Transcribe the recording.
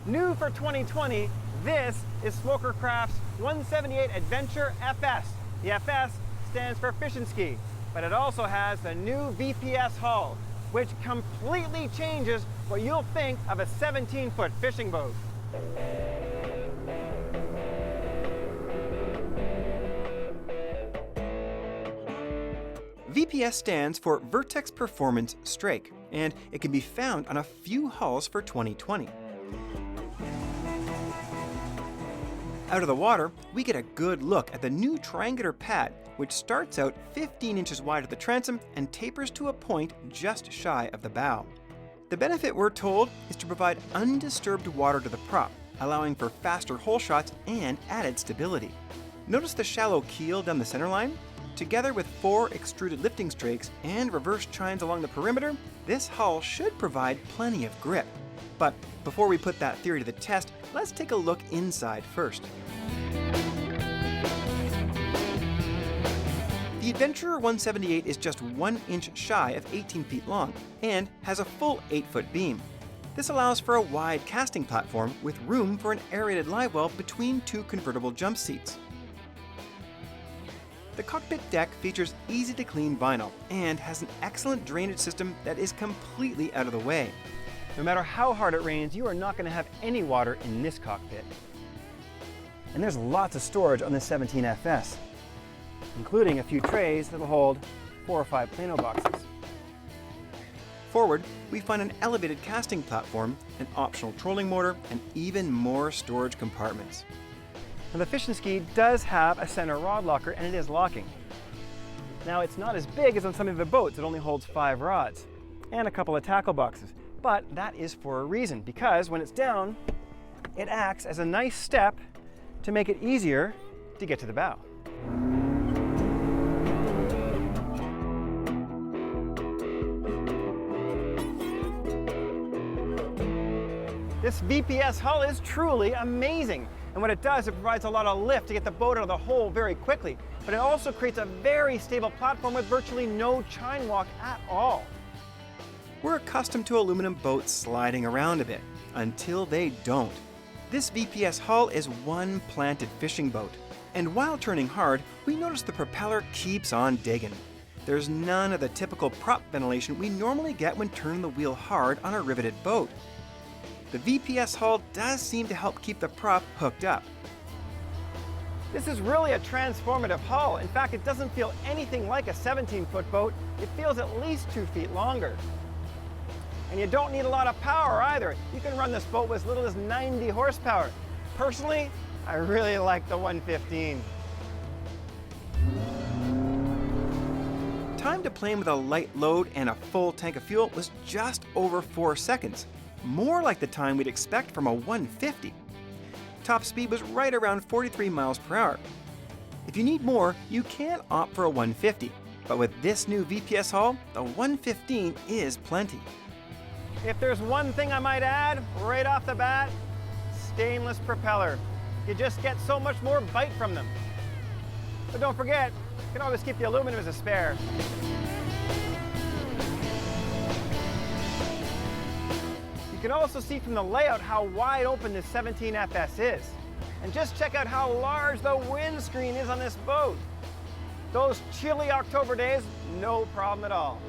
New for 2020, this is Smoker Craft's 178 Adventure FS. The FS stands for Fish and Ski, but it also has the new VPS hull, which completely changes what you'll think of a 17-foot fishing boat. VPS stands for Vertex Performance Strake, and it can be found on a few hulls for 2020. Out of the water, we get a good look at the new triangular pad, which starts out 15 inches wide at the transom and tapers to a point just shy of the bow. The benefit, we're told, is to provide undisturbed water to the prop, allowing for faster hole shots and added stability. Notice the shallow keel down the center line? Together with 4 extruded lifting strakes and reverse chines along the perimeter, this hull should provide plenty of grip. But before we put that theory to the test, let's take a look inside first. The Adventurer 178 is just 1 inch shy of 18 feet long and has a full 8-foot beam. This allows for a wide casting platform with room for an aerated live well between 2 convertible jump seats. The cockpit deck features easy-to-clean vinyl and has an excellent drainage system that is completely out of the way. No matter how hard it rains, you are not going to have any water in this cockpit. And there's lots of storage on this 17FS, including a few trays that'll hold 4 or 5 Plano boxes. Forward, we find an elevated casting platform, an optional trolling motor, and even more storage compartments. Now, the Fish and Ski does have a center rod locker, and it is locking. Now, it's not as big as on some of the boats. It only holds 5 rods and a couple of tackle boxes. But that is for a reason, because when it's down, it acts as a nice step to make it easier to get to the bow. This VPS hull is truly amazing. And what it does, it provides a lot of lift to get the boat out of the hole very quickly. But it also creates a very stable platform with virtually no chine walk at all. We're accustomed to aluminum boats sliding around a bit, until they don't. This VPS hull is one planted fishing boat. And while turning hard, we notice the propeller keeps on digging. There's none of the typical prop ventilation we normally get when turning the wheel hard on a riveted boat. The VPS hull does seem to help keep the prop hooked up. This is really a transformative hull. In fact, it doesn't feel anything like a 17-foot boat. It feels at least 2 feet longer. And you don't need a lot of power either. You can run this boat with as little as 90 horsepower. Personally, I really like the 115. Time to plane with a light load and a full tank of fuel was just over 4 seconds. More like the time we'd expect from a 150. Top speed was right around 43 miles per hour. If you need more, you can opt for a 150, but with this new VPS hull, the 115 is plenty. If there's one thing I might add right off the bat, stainless propeller. You just get so much more bite from them. But don't forget, you can always keep the aluminum as a spare. You can also see from the layout how wide open this 17FS is. And just check out how large the windscreen is on this boat. Those chilly October days, no problem at all.